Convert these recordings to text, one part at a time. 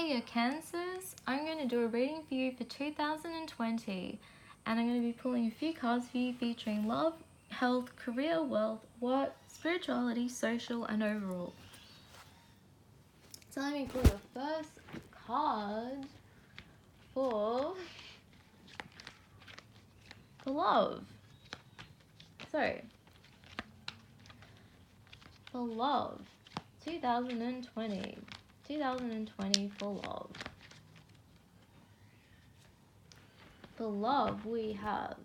your Cancers, I'm going to do a reading for you for 2020, and I'm going to be pulling a few cards for you featuring love, health, career, wealth, work, spirituality, social, and overall. So let me pull your first card for love. So, for love, 2020 for love. For love, we have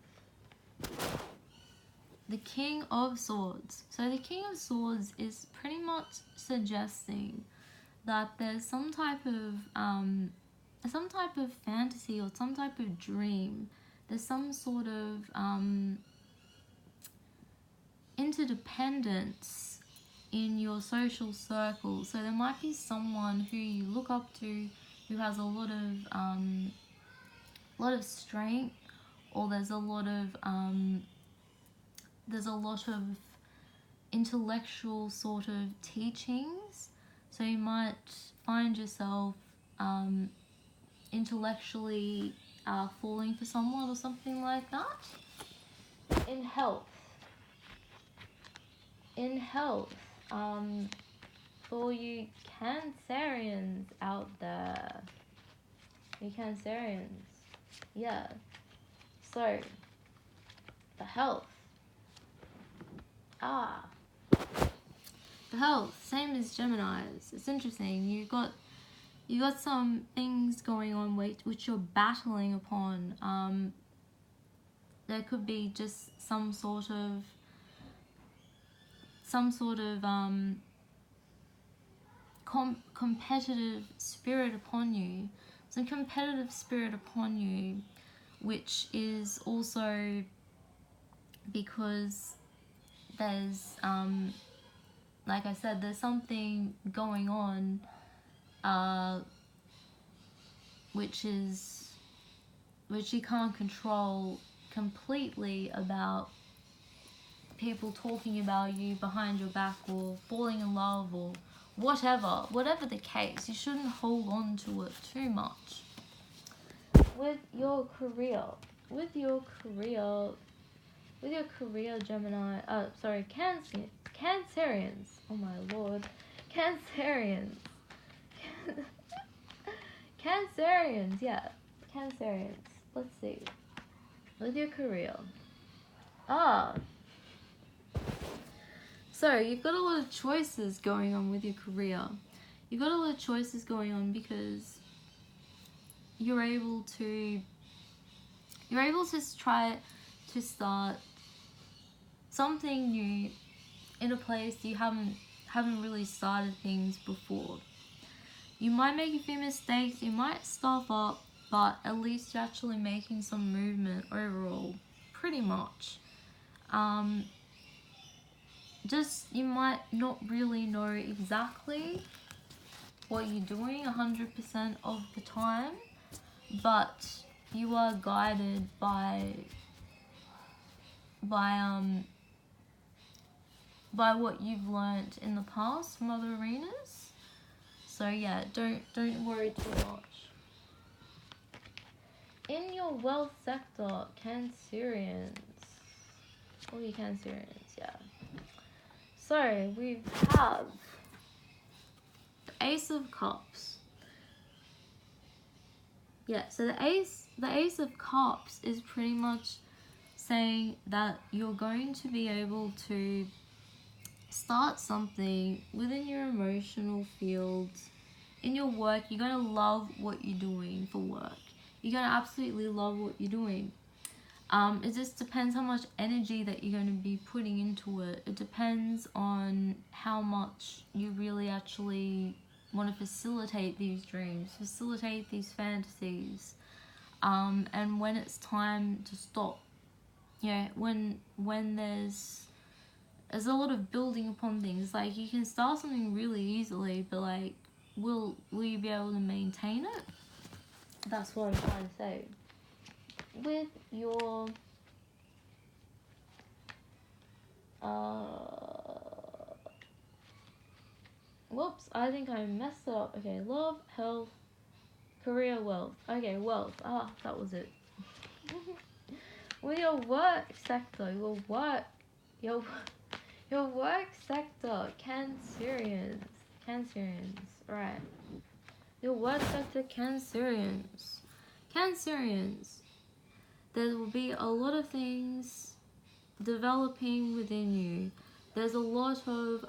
the King of Swords. So the King of Swords is pretty much suggesting that there's some type of fantasy or some type of dream. There's some sort of interdependence in your social circle. So there might be someone who you look up to who has a lot of strength, or there's a lot of intellectual sort of teachings. So you might find yourself intellectually falling for someone or something like that. In health, for you Cancerians out there, yeah. So, the health. The health, same as Gemini's. It's interesting. You got some things going on which you're battling upon. There could be just some sort of competitive spirit upon you. Some competitive spirit upon you, which is also because there's like I said, there's something going on which you can't control completely, about people talking about you behind your back or falling in love or whatever the case. You shouldn't hold on to it too much. With your career, Gemini, Cancerians. Oh my lord, Cancerians. Cancerians, yeah, Cancerians. Let's see. With your career. So you've got a lot of choices going on with your career. You've got a lot of choices going on because you're able to try to start something new in a place you haven't really started things before. You might make a few mistakes, you might stuff up, but at least you're actually making some movement overall, pretty much. Just, you might not really know exactly what you're doing 100% of the time, but you are guided by what you've learned in the past from other arenas. So yeah, don't worry too much. In your wealth sector, Cancerians. All you Cancerians, yeah. So we have the Ace of Cups. Yeah, so the Ace of Cups is pretty much saying that you're going to be able to start something within your emotional field. In your work, you're going to love what you're doing for work. You're going to absolutely love what you're doing. It just depends how much energy that you're going to be putting into it. It depends on how much you really actually want to facilitate these dreams, facilitate these fantasies, and when it's time to stop. Yeah, when there's a lot of building upon things. Like, you can start something really easily, but like, will you be able to maintain it? That's what I'm trying to say. With your whoops, I think I messed it up. Okay, love, health, Career, wealth. Okay, wealth. Ah, that was it. With your work sector, your your work sector, Cancerians, right? Your work sector, Cancerians. There will be a lot of things developing within you. There's a lot of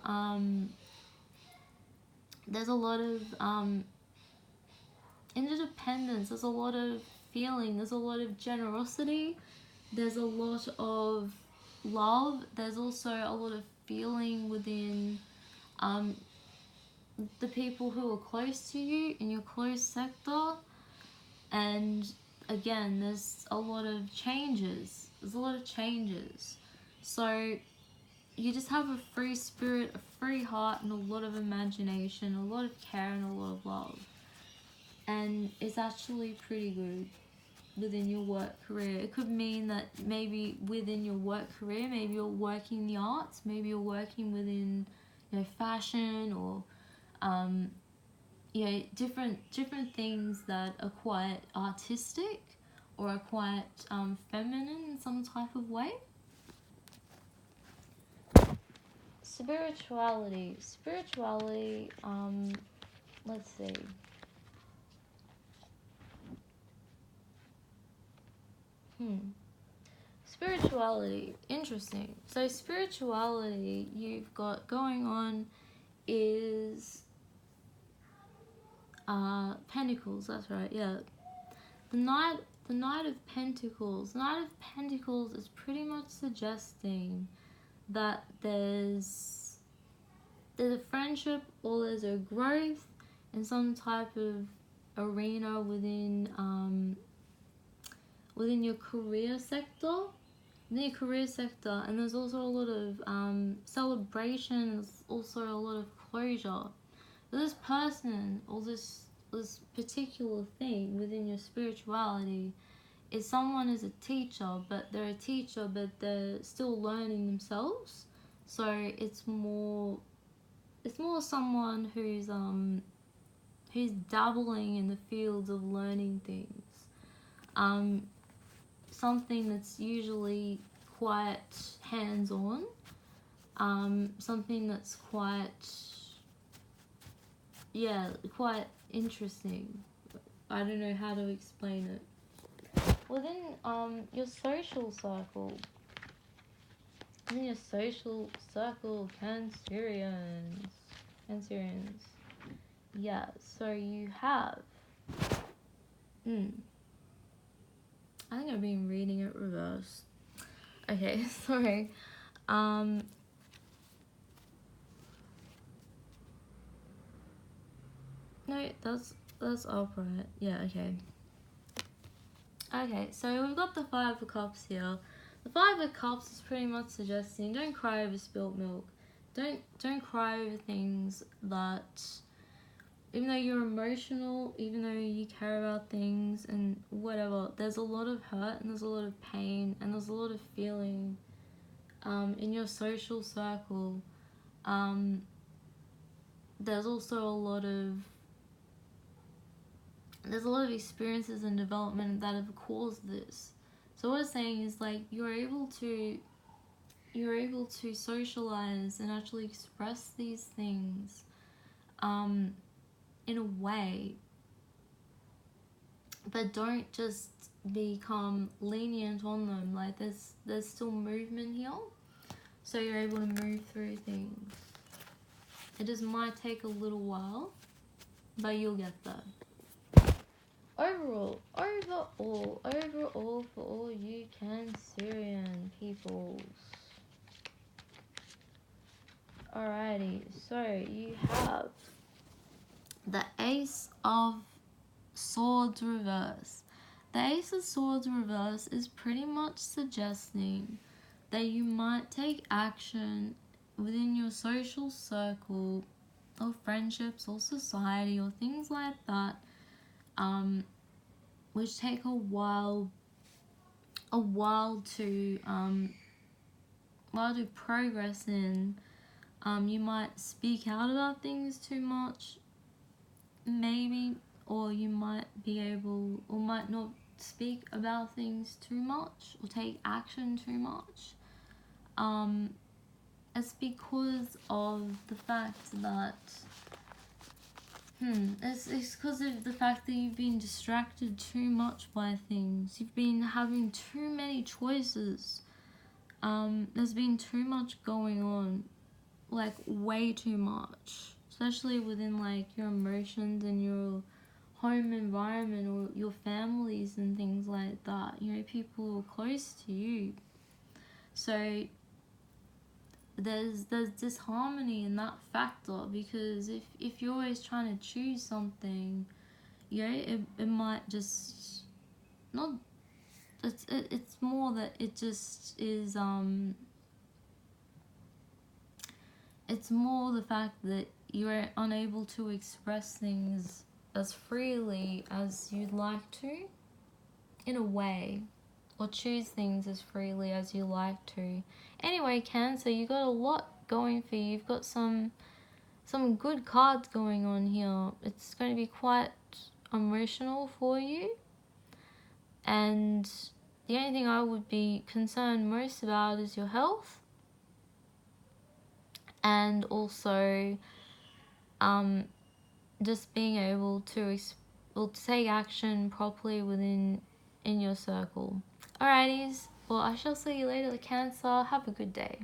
interdependence. There's a lot of feeling. There's a lot of generosity. There's a lot of love. There's also a lot of feeling within the people who are close to you in your close sector. And again, there's a lot of changes. So you just have a free spirit, a free heart, and a lot of imagination, a lot of care, and a lot of love. And it's actually pretty good within your work career. It could mean that maybe within your work career, maybe you're working in the arts, maybe you're working within, fashion, or different things that are quite artistic or are quite feminine in some type of way. Spirituality, let's see. Spirituality, interesting. So spirituality you've got going on is Pentacles, that's right, yeah. The Knight of Pentacles. Knight of Pentacles is pretty much suggesting that there's a friendship or there's a growth in some type of arena within your career sector. And there's also a lot of celebration. There's also a lot of closure. This person or this particular thing within your spirituality is someone who's a teacher, but they're still learning themselves. So it's more someone who's dabbling in the fields of learning things. Something that's usually quite hands-on. Something that's quite interesting. I don't know how to explain it. Within your social circle, Cancerians. Yeah, so you have I think I've been reading it reversed. Okay, sorry. No, that's upright. Yeah, okay. Okay, so we've got the Five of Cups here. The Five of Cups is pretty much suggesting don't cry over spilt milk. Don't cry over things that, even though you're emotional, even though you care about things and whatever, there's a lot of hurt and there's a lot of pain and there's a lot of feeling in your social circle. There's also a lot of experiences and development that have caused this. So what it's saying is, like, you're able to socialize and actually express these things in a way, but don't just become lenient on them. Like, there's still movement here, so you're able to move through things. It just might take a little while, but you'll get there. Overall for all you Cancerian peoples. Alrighty, so you have the Ace of Swords reverse. The Ace of Swords reverse is pretty much suggesting that you might take action within your social circle or friendships or society or things like that, which take a while to progress in. You might speak out about things too much, maybe, or you might be able or might not speak about things too much or take action too much. It's because of the fact that it's because of the fact that you've been distracted too much by things. You've been having too many choices. There's been too much going on, like way too much, especially within like your emotions and your home environment or your families and things like that. You know, people who are close to you. So there's disharmony in that factor, because if you're always trying to choose something, you know, it might just not. It's more that it just is it's more the fact that you're unable to express things as freely as you'd like to, in a way, or choose things as freely as you like to. Anyway, Cancer, you got a lot going for you. You've got some good cards going on here. It's going to be quite emotional for you, and the only thing I would be concerned most about is your health, and also just being able to take action properly in your circle. Alrighties, well, I shall see you later, Cancer. Have a good day.